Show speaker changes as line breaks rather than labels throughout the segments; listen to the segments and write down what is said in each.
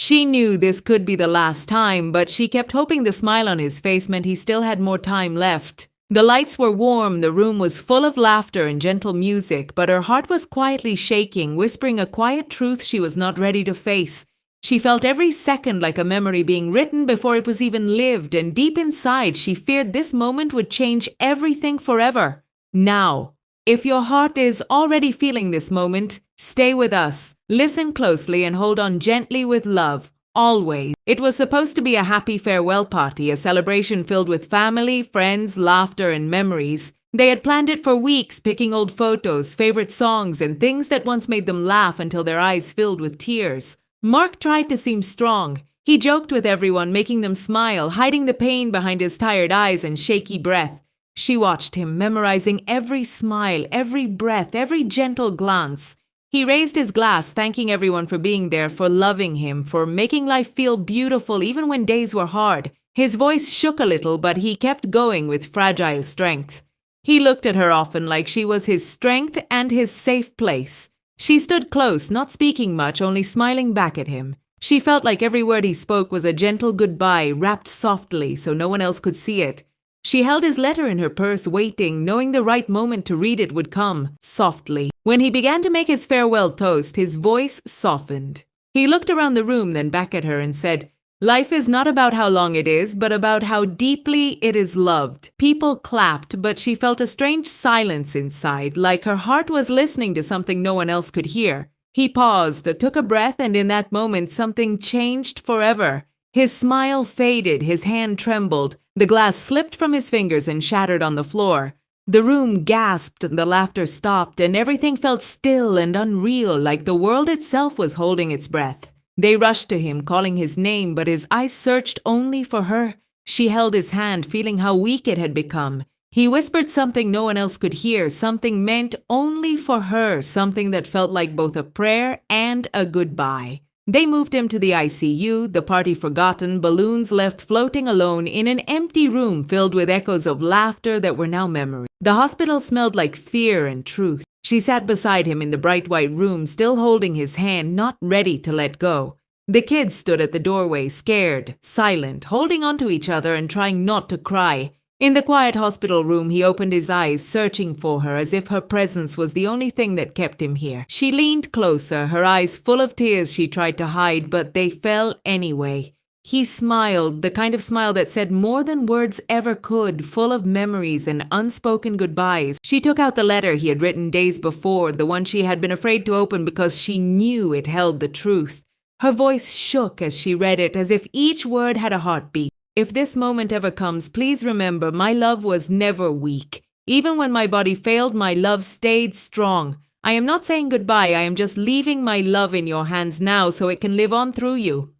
She knew this could be the last time, but she kept hoping the smile on his face meant he still had more time left. The lights were warm, the room was full of laughter and gentle music, but her heart was quietly shaking, whispering a quiet truth she was not ready to face. She felt every second like a memory being written before it was even lived, and deep inside she feared this moment would change everything forever. Now, if your heart is already feeling this moment, stay with us. Listen closely and hold on gently with love, always. It was supposed to be a happy farewell party, a celebration filled with family, friends, laughter, and memories. They had planned it for weeks, picking old photos, favorite songs, and things that once made them laugh until their eyes filled with tears. Mark tried to seem strong. He joked with everyone, making them smile, hiding the pain behind his tired eyes and shaky breath. She watched him, memorizing every smile, every breath, every gentle glance. He raised his glass, thanking everyone for being there, for loving him, for making life feel beautiful even when days were hard. His voice shook a little, but he kept going with fragile strength. He looked at her often like she was his strength and his safe place. She stood close, not speaking much, only smiling back at him. She felt like every word he spoke was a gentle goodbye, wrapped softly so no one else could see it. She held his letter in her purse, waiting, knowing the right moment to read it would come, softly. When he began to make his farewell toast, his voice softened. He looked around the room, then back at her and said, "Life is not about how long it is, but about how deeply it is loved." People clapped, but she felt a strange silence inside, like her heart was listening to something no one else could hear. He paused, took a breath, and in that moment something changed forever. His smile faded, his hand trembled. The glass slipped from his fingers and shattered on the floor. The room gasped, the laughter stopped, and everything felt still and unreal, like the world itself was holding its breath. They rushed to him, calling his name, but his eyes searched only for her. She held his hand, feeling how weak it had become. He whispered something no one else could hear, something meant only for her, something that felt like both a prayer and a goodbye. They moved him to the ICU, the party forgotten, balloons left floating alone in an empty room filled with echoes of laughter that were now memory. The hospital smelled like fear and truth. She sat beside him in the bright white room, still holding his hand, not ready to let go. The kids stood at the doorway, scared, silent, holding onto each other and trying not to cry. In the quiet hospital room, he opened his eyes, searching for her as if her presence was the only thing that kept him here. She leaned closer, her eyes full of tears she tried to hide, but they fell anyway. He smiled, the kind of smile that said more than words ever could, full of memories and unspoken goodbyes. She took out the letter he had written days before, the one she had been afraid to open because she knew it held the truth. Her voice shook as she read it, as if each word had a heartbeat. "If this moment ever comes, please remember my love was never weak. Even when my body failed, my love stayed strong. I am not saying goodbye, I am just leaving my love in your hands now so it can live on through you."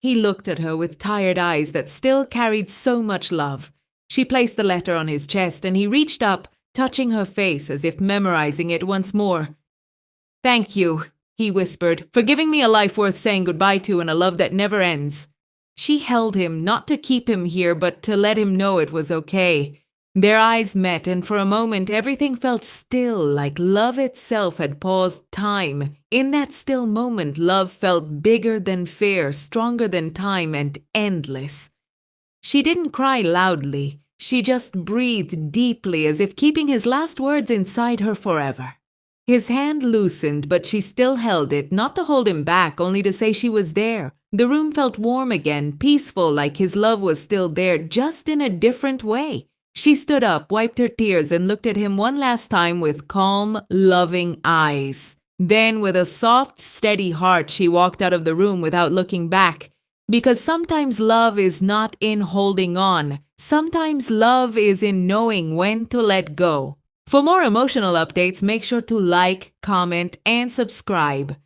He looked at her with tired eyes that still carried so much love. She placed the letter on his chest and he reached up, touching her face as if memorizing it once more. "Thank you," he whispered, "for giving me a life worth saying goodbye to and a love that never ends." She held him, not to keep him here, but to let him know it was okay. Their eyes met, and for a moment everything felt still, like love itself had paused time. In that still moment, love felt bigger than fear, stronger than time, and endless. She didn't cry loudly. She just breathed deeply, as if keeping his last words inside her forever. His hand loosened, but she still held it, not to hold him back, only to say she was there. The room felt warm again, peaceful, like his love was still there, just in a different way. She stood up, wiped her tears, and looked at him one last time with calm, loving eyes. Then, with a soft, steady heart, she walked out of the room without looking back. Because sometimes love is not in holding on. Sometimes love is in knowing when to let go. For more emotional updates, make sure to like, comment, and subscribe.